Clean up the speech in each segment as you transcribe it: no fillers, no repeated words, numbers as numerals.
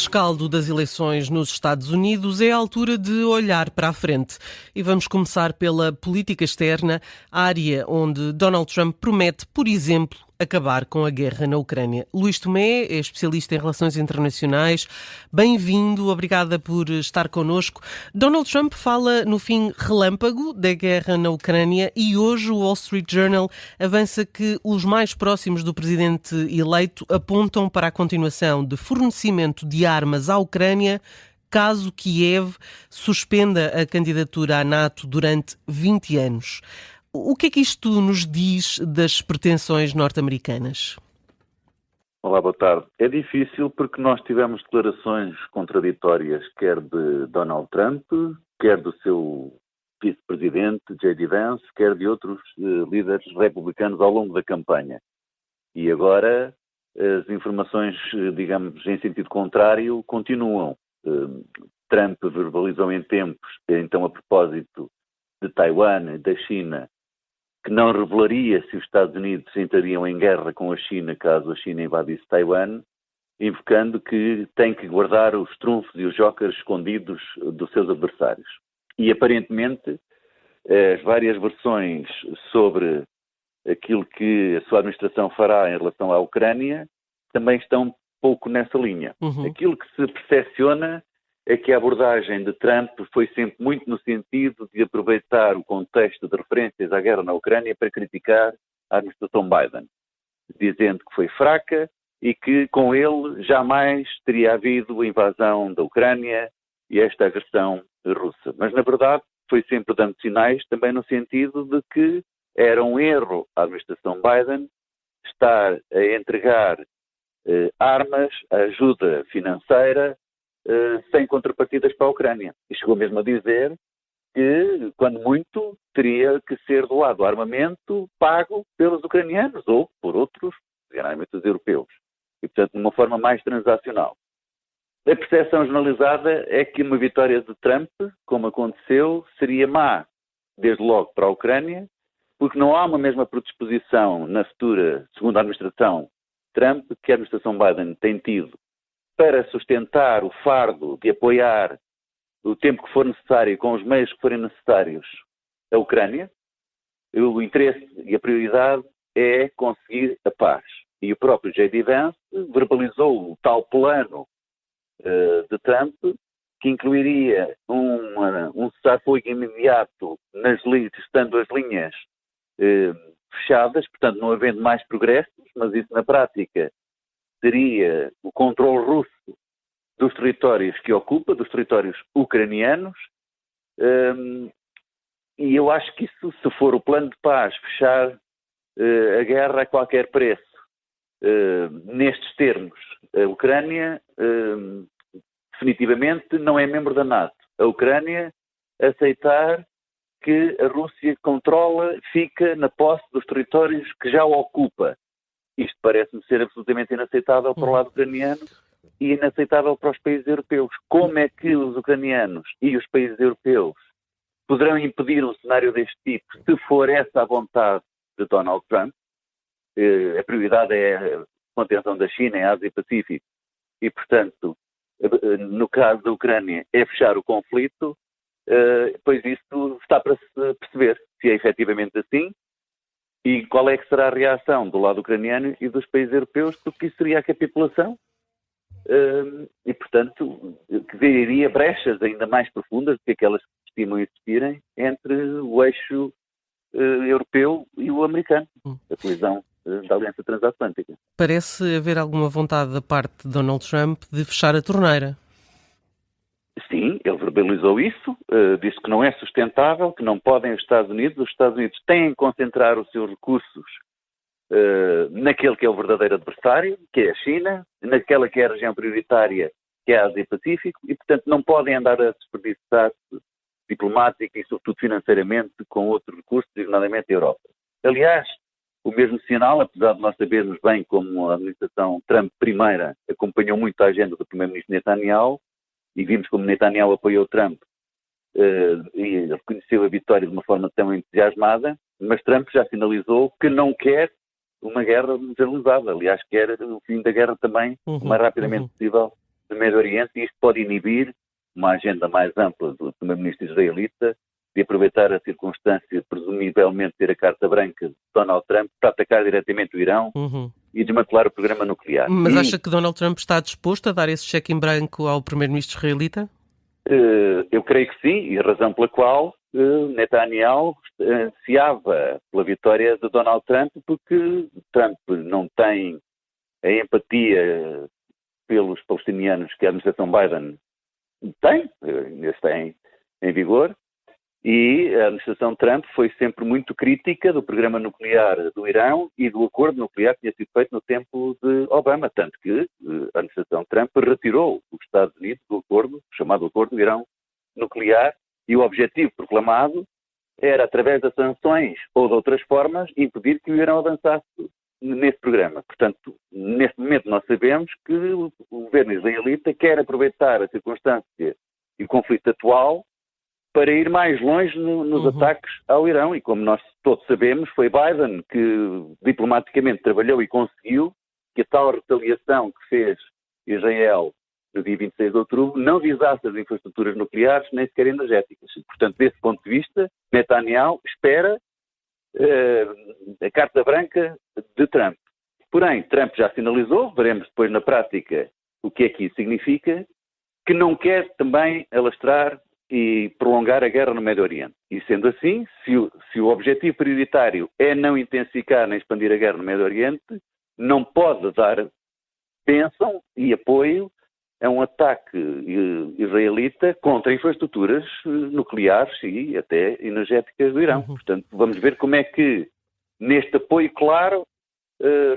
rescaldo das eleições nos Estados Unidos, é a altura de olhar para a frente. E vamos começar pela política externa, área onde Donald Trump promete, por exemplo, acabar com a guerra na Ucrânia. Luís Tomé é especialista em relações internacionais. Bem-vindo, obrigada por estar connosco. Donald Trump fala no fim relâmpago da guerra na Ucrânia e hoje o Wall Street Journal avança que os mais próximos do presidente eleito apontam para a continuação de fornecimento de armas à Ucrânia caso Kiev suspenda a candidatura à NATO durante 20 anos. O que é que isto nos diz das pretensões norte-americanas? Olá, boa tarde. É difícil porque nós tivemos declarações contraditórias, quer de Donald Trump, quer do seu vice-presidente, J.D. Vance, quer de outros líderes republicanos ao longo da campanha. E agora as informações, digamos, em sentido contrário, continuam. Trump verbalizou em tempos, então a propósito de Taiwan e da China, que não revelaria se os Estados Unidos entrariam em guerra com a China caso a China invadisse Taiwan, invocando que tem que guardar os trunfos e os jokers escondidos dos seus adversários. E aparentemente as várias versões sobre aquilo que a sua administração fará em relação à Ucrânia também estão um pouco nessa linha. Aquilo que se percepciona é que a abordagem de Trump foi sempre muito no sentido de aproveitar o contexto de referências à guerra na Ucrânia para criticar a administração Biden, dizendo que foi fraca e que com ele jamais teria havido a invasão da Ucrânia e esta agressão russa. Mas, na verdade, foi sempre dando sinais também no sentido de que era um erro a administração Biden estar a entregar armas, ajuda financeira, sem contrapartidas para a Ucrânia. E chegou mesmo a dizer que, quando muito, teria que ser doado armamento pago pelos ucranianos ou por outros, geralmente os europeus. E, portanto, de uma forma mais transacional. A percepção generalizada é que uma vitória de Trump, como aconteceu, seria má, desde logo, para a Ucrânia, porque não há uma mesma predisposição na futura segunda administração Trump que a administração Biden tem tido para sustentar o fardo de apoiar o tempo que for necessário, com os meios que forem necessários, a Ucrânia. O interesse e a prioridade é conseguir a paz. E o próprio J.D. Vance verbalizou o tal plano de Trump, que incluiria um cessar-fogo imediato estando as linhas fechadas, portanto não havendo mais progressos, mas isso na prática seria o controle russo dos territórios que ocupa, dos territórios ucranianos, e eu acho que isso, se for o plano de paz, fechar a guerra a qualquer preço, nestes termos, a Ucrânia definitivamente não é membro da NATO. A Ucrânia aceitar que a Rússia controla, fica na posse dos territórios que já ocupa. Isto parece-me ser absolutamente inaceitável para o lado ucraniano e inaceitável para os países europeus. Como é que os ucranianos e os países europeus poderão impedir um cenário deste tipo se for essa a vontade de Donald Trump? A prioridade é a contenção da China em Ásia e Pacífico e, portanto, no caso da Ucrânia, é fechar o conflito, pois isso está para se perceber se é efetivamente assim. E qual é que será a reação do lado ucraniano e dos países europeus, porque isso seria a capitulação e, portanto, que viraria brechas ainda mais profundas do que aquelas que estimam existirem entre o eixo europeu e o americano, a colisão da Aliança Transatlântica. Parece haver alguma vontade da parte de Donald Trump de fechar a torneira. Sim, ele verbalizou isso, disse que não é sustentável, que não podem os Estados Unidos têm que concentrar os seus recursos naquele que é o verdadeiro adversário, que é a China, naquela que é a região prioritária, que é a Ásia e Pacífico, e portanto não podem andar a desperdiçar-se diplomática e sobretudo financeiramente com outros recursos, designadamente a Europa. Aliás, o mesmo sinal, apesar de nós sabermos bem como a administração Trump primeira acompanhou muito a agenda do primeiro-ministro Netanyahu, e vimos como Netanyahu apoiou Trump e reconheceu a vitória de uma forma tão entusiasmada, mas Trump já sinalizou que não quer uma guerra generalizada. Aliás, quer o fim da guerra também, o mais rapidamente possível, no Médio Oriente e isto pode inibir uma agenda mais ampla do primeiro-ministro israelita de aproveitar a circunstância de presumivelmente ter a carta branca de Donald Trump para atacar diretamente o Irão e desmantelar o programa nuclear. Mas acha que Donald Trump está disposto a dar esse cheque em branco ao primeiro-ministro israelita? Eu creio que sim, e a razão pela qual Netanyahu ansiava pela vitória de Donald Trump, porque Trump não tem a empatia pelos palestinianos que a administração Biden tem, ainda está em vigor, e a administração Trump foi sempre muito crítica do programa nuclear do Irão e do acordo nuclear que tinha sido feito no tempo de Obama, tanto que a administração Trump retirou os Estados Unidos do acordo, chamado Acordo do Irão Nuclear, e o objetivo proclamado era, através das sanções ou de outras formas, impedir que o Irão avançasse nesse programa. Portanto, neste momento nós sabemos que o governo israelita quer aproveitar a circunstância e o conflito atual para ir mais longe nos ataques ao Irão. E como nós todos sabemos, foi Biden que diplomaticamente trabalhou e conseguiu que a tal retaliação que fez Israel no dia 26 de outubro não visasse as infraestruturas nucleares nem sequer energéticas. E, portanto, desse ponto de vista, Netanyahu espera a carta branca de Trump. Porém, Trump já sinalizou, veremos depois na prática o que é que isso significa, que não quer também alastrar e prolongar a guerra no Médio Oriente. E sendo assim, se o objetivo prioritário é não intensificar nem expandir a guerra no Médio Oriente, não pode dar bênção e apoio a um ataque israelita contra infraestruturas nucleares e até energéticas do Irão. Portanto, vamos ver como é que, neste apoio claro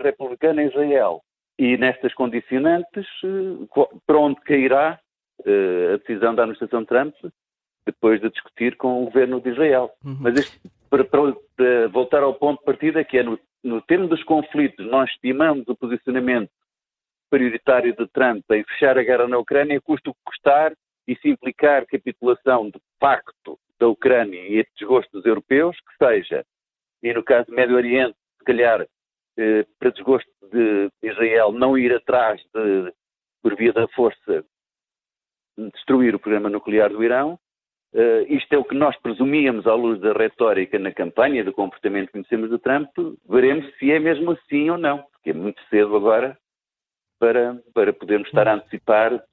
republicano a Israel e nestas condicionantes, para onde cairá a decisão da administração Trump depois de discutir com o governo de Israel. Mas isto, para voltar ao ponto de partida, que é no termo dos conflitos, nós estimamos o posicionamento prioritário de Trump em fechar a guerra na Ucrânia, custa o que custar, e se implicar capitulação de facto da Ucrânia e a desgosto dos europeus, que seja, e no caso do Médio Oriente, se calhar, para desgosto de Israel, não ir atrás por via da força, destruir o programa nuclear do Irão. Isto é o que nós presumíamos à luz da retórica na campanha, do comportamento que conhecemos do Trump. Veremos se é mesmo assim ou não, porque é muito cedo agora para podermos estar a antecipar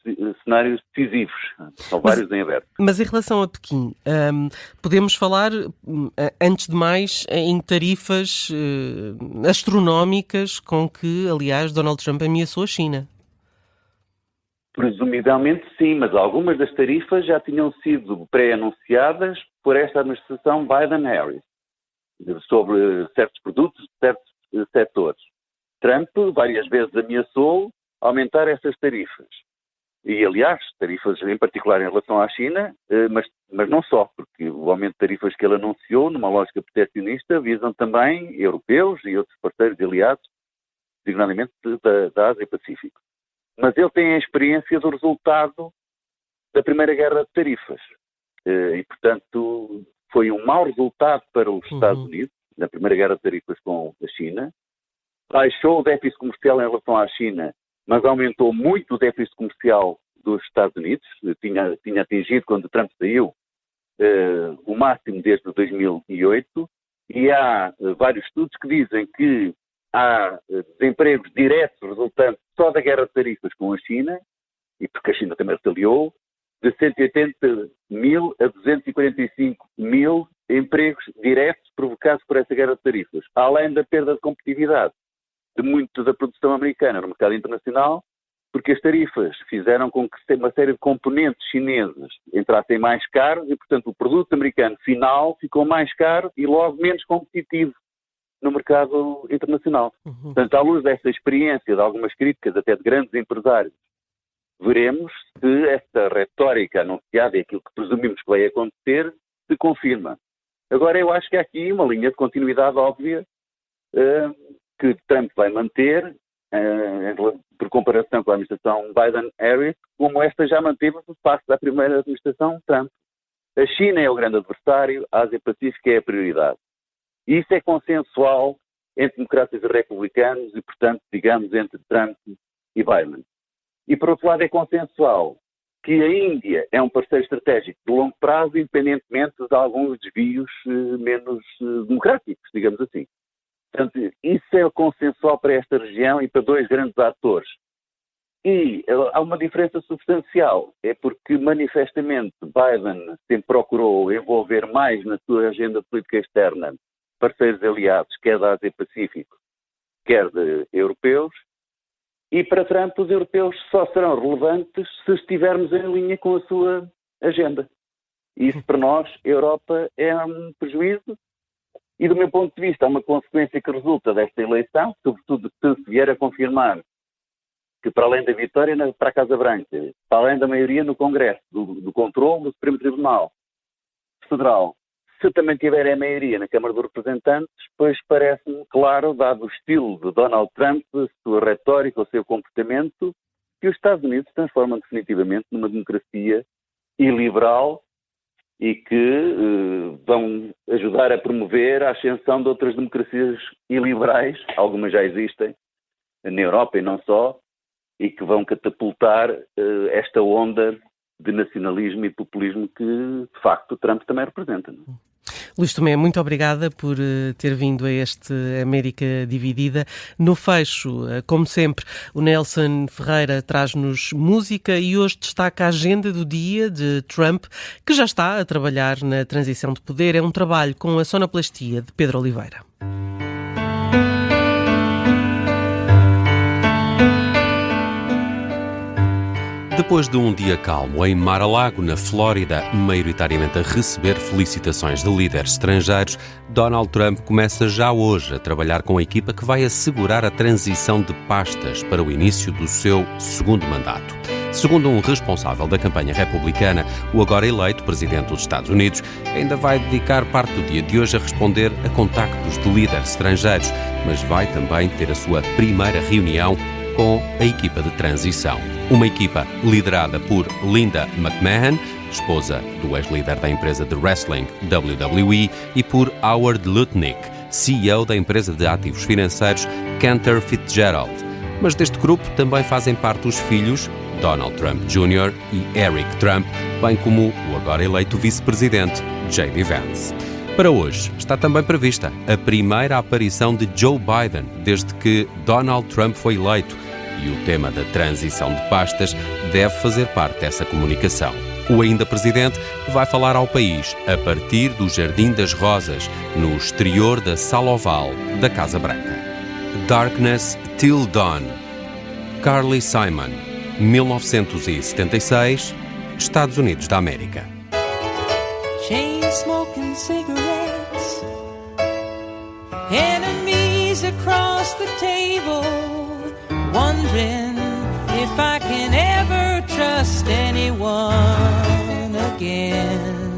cenários decisivos. São vários em aberto. Mas em relação a Pequim, podemos falar, antes de mais, em tarifas astronómicas com que, aliás, Donald Trump ameaçou a China. Presumivelmente sim, mas algumas das tarifas já tinham sido pré-anunciadas por esta administração Biden-Harris sobre certos produtos, certos setores. Trump várias vezes ameaçou aumentar essas tarifas. E, aliás, tarifas em particular em relação à China, mas não só, porque o aumento de tarifas que ele anunciou, numa lógica protecionista, visam também europeus e outros parceiros e aliados, designadamente da Ásia e Pacífico. Mas ele tem a experiência do resultado da primeira guerra de tarifas. E, portanto, foi um mau resultado para os Estados Unidos, na primeira guerra de tarifas com a China. Baixou o déficit comercial em relação à China, mas aumentou muito o déficit comercial dos Estados Unidos. Tinha atingido, quando Trump saiu, o máximo desde 2008. E há vários estudos que dizem que há desempregos diretos resultantes só da guerra de tarifas com a China, e porque a China também retaliou, de 180 mil a 245 mil empregos diretos provocados por essa guerra de tarifas, além da perda de competitividade de muito da produção americana no mercado internacional, porque as tarifas fizeram com que uma série de componentes chineses entrassem mais caros e, portanto, o produto americano final ficou mais caro e logo menos competitivo no mercado internacional. Portanto, à luz desta experiência, de algumas críticas até de grandes empresários, veremos se esta retórica anunciada e aquilo que presumimos que vai acontecer se confirma. Agora, eu acho que há aqui uma linha de continuidade óbvia que Trump vai manter, por comparação com a administração Biden-Harris, como esta já manteve no espaço da primeira administração Trump. A China é o grande adversário, a Ásia-Pacífica é a prioridade. E isso é consensual entre democratas e republicanos e, portanto, digamos, entre Trump e Biden. E, por outro lado, é consensual que a Índia é um parceiro estratégico de longo prazo, independentemente de alguns desvios menos democráticos, digamos assim. Portanto, isso é consensual para esta região e para dois grandes atores. E há uma diferença substancial, é porque manifestamente Biden sempre procurou envolver mais na sua agenda política externa parceiros aliados, quer da Ásia-Pacífico, quer de europeus, e para Trump os europeus só serão relevantes se estivermos em linha com a sua agenda. E isso para nós, Europa, é um prejuízo e do meu ponto de vista é uma consequência que resulta desta eleição, sobretudo se vier a confirmar que para além da vitória para a Casa Branca, para além da maioria no Congresso, do controle do Supremo Tribunal Federal, se também tiver a maioria na Câmara dos Representantes, pois parece-me claro, dado o estilo de Donald Trump, a sua retórica, o seu comportamento, que os Estados Unidos se transformam definitivamente numa democracia iliberal e que vão ajudar a promover a ascensão de outras democracias iliberais, algumas já existem na Europa e não só, e que vão catapultar esta onda de nacionalismo e populismo que, de facto, Trump também representa. Não? Luís Tomé, muito obrigada por ter vindo a este América Dividida. No fecho, como sempre, o Nelson Ferreira traz-nos música e hoje destaca a agenda do dia de Trump, que já está a trabalhar na transição de poder. É um trabalho com a sonoplastia de Pedro Oliveira. Depois de um dia calmo em Mar-a-Lago, na Flórida, maioritariamente a receber felicitações de líderes estrangeiros, Donald Trump começa já hoje a trabalhar com a equipa que vai assegurar a transição de pastas para o início do seu segundo mandato. Segundo um responsável da campanha republicana, o agora eleito presidente dos Estados Unidos ainda vai dedicar parte do dia de hoje a responder a contactos de líderes estrangeiros, mas vai também ter a sua primeira reunião com a equipa de transição. Uma equipa liderada por Linda McMahon, esposa do ex-líder da empresa de wrestling WWE, e por Howard Lutnick, CEO da empresa de ativos financeiros Cantor Fitzgerald. Mas deste grupo também fazem parte os filhos Donald Trump Jr. e Eric Trump, bem como o agora eleito vice-presidente J.D. Vance. Para hoje está também prevista a primeira aparição de Joe Biden desde que Donald Trump foi eleito, e o tema da transição de pastas deve fazer parte dessa comunicação. O ainda presidente vai falar ao país a partir do Jardim das Rosas, no exterior da Sala Oval da Casa Branca. Darkness Till Dawn. Carly Simon, 1976, Estados Unidos da América. Chain-smoking cigarettes, enemies across the table, wondering if I can ever trust anyone again.